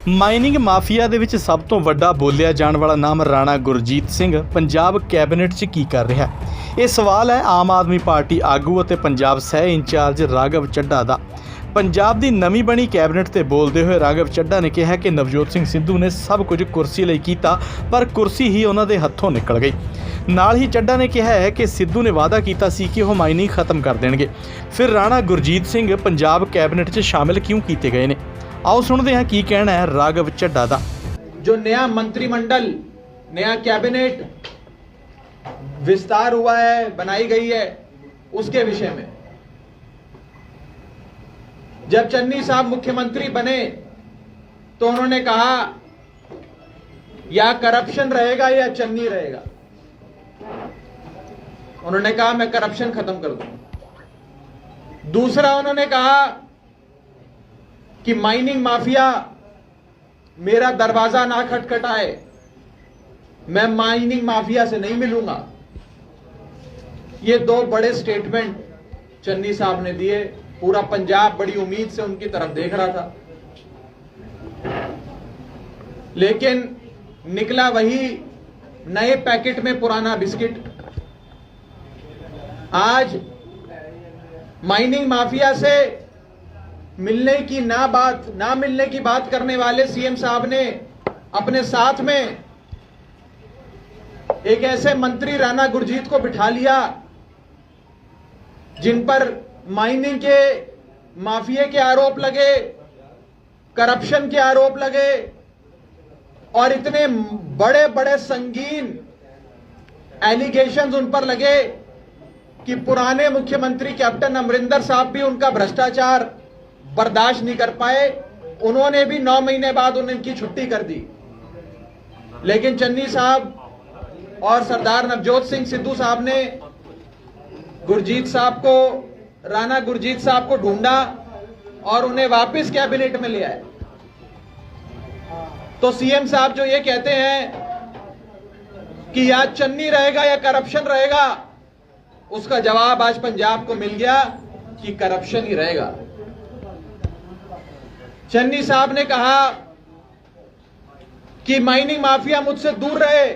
Mining mafia ਦੇ ਵਿੱਚ ਸਭ ਤੋਂ ਵੱਡਾ ਬੋਲਿਆ ਜਾਣ ਵਾਲਾ ਨਾਮ ਰਾਣਾ ਗੁਰਜੀਤ ਸਿੰਘ ਪੰਜਾਬ ਕੈਬਨਿਟ 'ਚ ਕੀ ਕਰ ਰਿਹਾ? ਇਹ ਸਵਾਲ ਹੈ ਆਮ ਆਦਮੀ ਪਾਰਟੀ ਆਗੂ ਅਤੇ ਪੰਜਾਬ ਸਹਿ ਇੰਚਾਰਜ ਰਾਘਵ ਚੱਢਾ ਦਾ। ਪੰਜਾਬ ਦੀ ਨਵੀਂ ਬਣੀ ਕੈਬਨਿਟ ਤੇ ਬੋਲਦੇ ਹੋਏ ਰਾਘਵ ਚੱਢਾ ਨੇ ਕਿਹਾ ਕਿ ਨਵਜੋਤ ਸਿੰਘ ਸਿੱਧੂ ਨੇ ਸਭ ਕੁਝ ਕੁਰਸੀ ਲਈ ਕੀਤਾ, ਪਰ ਕੁਰਸੀ ਹੀ ਉਹਨਾਂ ਦੇ ਹੱਥੋਂ ਨਿਕਲ ਗਈ। ਨਾਲ ਹੀ ਚੱਢਾ ਨੇ ਕਿਹਾ ਹੈ ਕਿ ਸਿੱਧੂ ਨੇ ਵਾਅਦਾ ਕੀਤਾ ਸੀ ਕਿ ਉਹ ਮਾਈਨਿੰਗ ਖਤਮ ਕਰ ਦੇਣਗੇ, ਫਿਰ ਰਾਣਾ ਗੁਰਜੀਤ ਸਿੰਘ ਪੰਜਾਬ ਕੈਬਨਿਟ 'ਚ ਸ਼ਾमिल ਕਿਉਂ ਕੀਤੇ गए ਨੇ? आओ सुनते हैं की कहना है राघव चड्ढा दा। जो नया मंत्रिमंडल, नया कैबिनेट विस्तार हुआ है, बनाई गई है, उसके विषय में जब चन्नी साहब मुख्यमंत्री बने तो उन्होंने कहा या करप्शन रहेगा या चन्नी रहेगा। उन्होंने कहा मैं करप्शन खत्म कर दूं। दूसरा उन्होंने कहा कि माइनिंग माफिया मेरा दरवाजा ना खटखटाए, मैं माइनिंग माफिया से नहीं मिलूंगा। ये दो बड़े स्टेटमेंट चन्नी साहब ने दिए। पूरा पंजाब बड़ी उम्मीद से उनकी तरफ देख रहा था, लेकिन निकला वही नए पैकेट में पुराना बिस्किट। आज माइनिंग माफिया से मिलने की ना मिलने की बात करने वाले सीएम साहब ने अपने साथ में एक ऐसे मंत्री राणा गुरजीत को बिठा लिया जिन पर माइनिंग के माफिया के आरोप लगे, करप्शन के आरोप लगे और इतने बड़े बड़े संगीन एलिगेशंस उन पर लगे कि पुराने मुख्यमंत्री कैप्टन अमरिंदर साहब भी उनका भ्रष्टाचार बर्दाश्त नहीं कर पाए। उन्होंने भी 9 महीने बाद उनकी छुट्टी कर दी। लेकिन चन्नी साहब और सरदार नवजोत सिंह सिद्धू साहब ने गुरजीत साहब को, राणा गुरजीत साहब को ढूंढा और उन्हें वापस कैबिनेट में ले आए। तो सीएम साहब जो ये कहते हैं कि या चन्नी रहेगा या करप्शन रहेगा, उसका जवाब आज पंजाब को मिल गया कि करप्शन ही रहेगा। चन्नी साहब ने कहा कि माइनिंग माफिया मुझसे दूर रहे।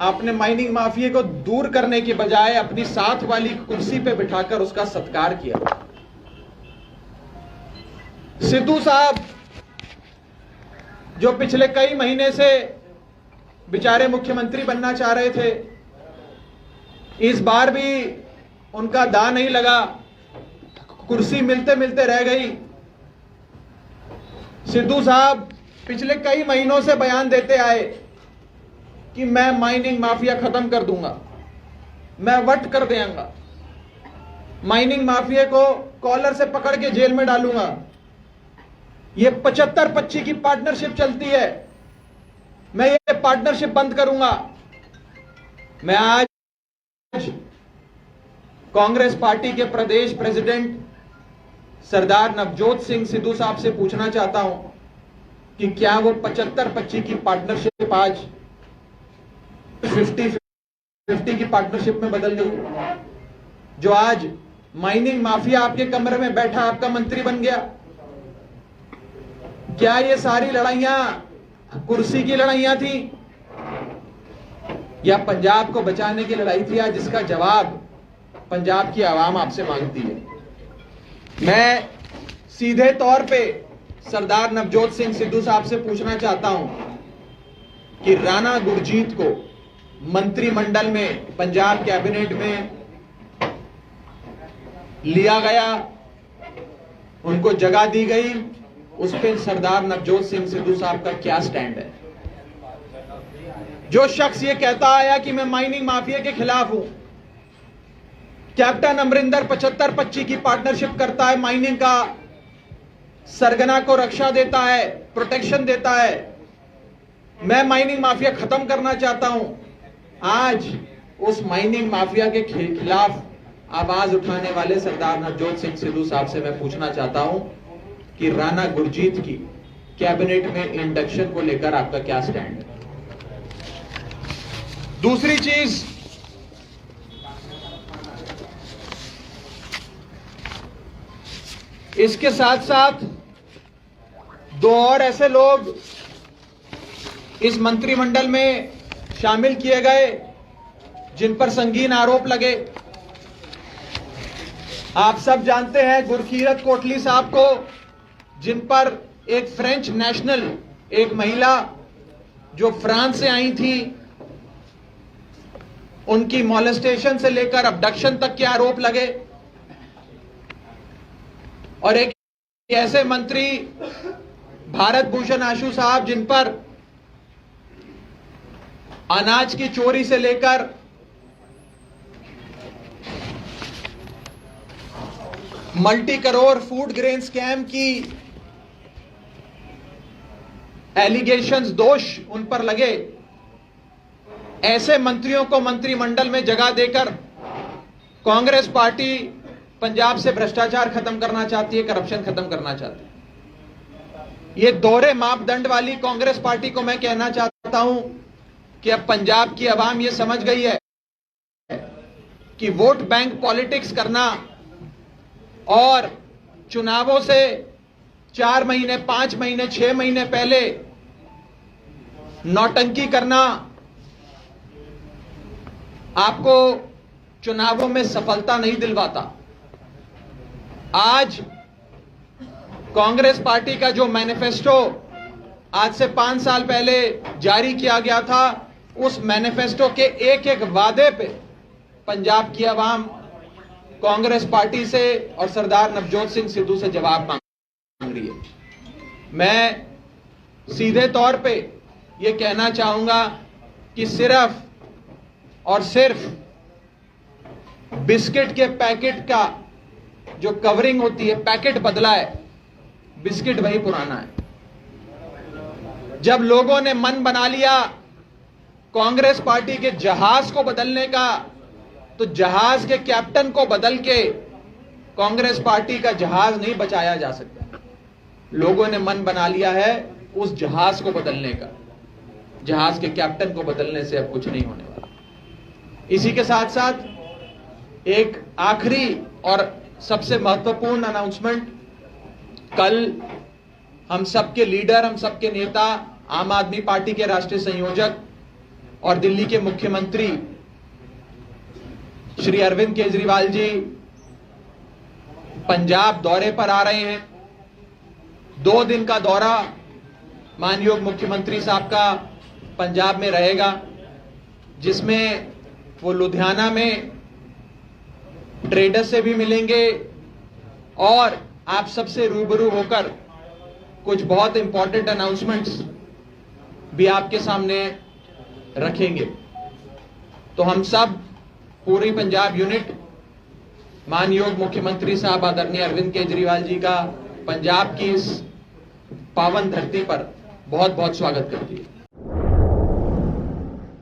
आपने माइनिंग माफिया को दूर करने के बजाय अपनी साथ वाली कुर्सी पे बिठाकर उसका सत्कार किया। सिद्धू साहब जो पिछले कई महीने से बेचारे मुख्यमंत्री बनना चाह रहे थे, इस बार भी उनका दांव नहीं लगा, कुर्सी मिलते मिलते रह गई। सिद्धू साहब पिछले कई महीनों से बयान देते आए कि मैं माइनिंग माफिया खत्म कर दूंगा, मैं वट कर देंगा, माइनिंग माफिया को कॉलर से पकड़ के जेल में डालूंगा। ये 75-25 की पार्टनरशिप चलती है, मैं ये पार्टनरशिप बंद करूंगा। मैं आज कांग्रेस पार्टी के प्रदेश प्रेसिडेंट सरदार नवजोत सिंह सिद्धू साहब से पूछना चाहता हूं कि क्या वो 75-25 की पार्टनरशिप आज 50-50 की पार्टनरशिप में बदल गई? जो आज माइनिंग माफिया आपके कमरे में बैठा आपका मंत्री बन गया, क्या ये सारी लड़ाइयां कुर्सी की लड़ाइयां थी या पंजाब को बचाने की लड़ाई थी? आज जिसका जवाब पंजाब की आवाम आपसे मांगती है। मैं सीधे तौर पे सरदार नवजोत सिंह सिद्धू साहब से पूछना चाहता हूं कि राणा गुरजीत को मंत्रिमंडल में, पंजाब कैबिनेट में लिया गया, उनको जगह दी गई, उस पर सरदार नवजोत सिंह सिद्धू साहब का क्या स्टैंड है? जो शख्स ये कहता आया कि मैं माइनिंग माफिया के खिलाफ हूं, कैप्टन अमरिंदर 75-25 की पार्टनरशिप करता है, माइनिंग का सरगना को रक्षा देता है, प्रोटेक्शन देता है, मैं माइनिंग माफिया खत्म करना चाहता हूं। आज उस माइनिंग माफिया के खिलाफ आवाज उठाने वाले सरदार नवजोत सिंह सिद्धू साहब से मैं पूछना चाहता हूं कि राणा गुरजीत की कैबिनेट में इंडक्शन को लेकर आपका क्या स्टैंड है? दूसरी चीज, इसके साथ साथ दो और ऐसे लोग इस मंत्रिमंडल में शामिल किए गए जिन पर संगीन आरोप लगे। आप सब जानते हैं गुरकीरत कोटली साहब को, जिन पर एक फ्रेंच नेशनल, एक महिला जो फ्रांस से आई थी, उनकी मॉलेस्टेशन से लेकर अबडक्शन तक के आरोप लगे। और एक ऐसे मंत्री भारत भूषण आशु साहब, जिन पर अनाज की चोरी से लेकर multi crore food grain scam की एलिगेशंस, दोष उन पर लगे। ऐसे मंत्रियों को मंत्रिमंडल में जगह देकर कांग्रेस पार्टी पंजाब से भ्रष्टाचार खत्म करना चाहती है, करप्शन खत्म करना चाहती है। ये दोहरे मापदंड वाली कांग्रेस पार्टी को मैं कहना चाहता हूं कि अब पंजाब की आवाम ये समझ गई है कि वोट बैंक पॉलिटिक्स करना और चुनावों से 4 महीने, 5 महीने, 6 महीने पहले नौटंकी करना आपको चुनावों में सफलता नहीं दिलवाता। आज कांग्रेस पार्टी का जो मैनिफेस्टो आज से 5 साल पहले जारी किया गया था, उस मैनिफेस्टो के एक एक वादे पे पंजाब की आवाम कांग्रेस पार्टी से और सरदार नवजोत सिंह सिद्धू से जवाब मांग रही है। मैं सीधे तौर पे ये कहना चाहूंगा कि सिर्फ और सिर्फ बिस्किट के पैकेट का जो कवरिंग होती है, पैकेट बदला है, बिस्किट वही पुराना है। जब लोगों ने मन बना लिया कांग्रेस पार्टी के जहाज को बदलने का, तो जहाज के कैप्टन को बदल के कांग्रेस पार्टी का जहाज नहीं बचाया जा सकता। लोगों ने मन बना लिया है उस जहाज को बदलने का, जहाज के कैप्टन को बदलने से अब कुछ नहीं होने वाला। इसी के साथ साथ एक आखिरी और सबसे महत्वपूर्ण अनाउंसमेंट, कल हम सबके लीडर, हम सबके नेता, आम आदमी पार्टी के राष्ट्रीय संयोजक और दिल्ली के मुख्यमंत्री श्री अरविंद केजरीवाल जी पंजाब दौरे पर आ रहे हैं। 2 दिन का दौरा माननीय मुख्यमंत्री साहब का पंजाब में रहेगा, जिसमें वो लुधियाना में ट्रेडर्स से भी मिलेंगे और आप सबसे रूबरू होकर कुछ बहुत इंपॉर्टेंट अनाउंसमेंट्स भी आपके सामने रखेंगे। तो हम सब पूरी पंजाब यूनिट माननीय मुख्यमंत्री साहब आदरणीय अरविंद केजरीवाल जी का पंजाब की इस पावन धरती पर बहुत बहुत स्वागत करती है।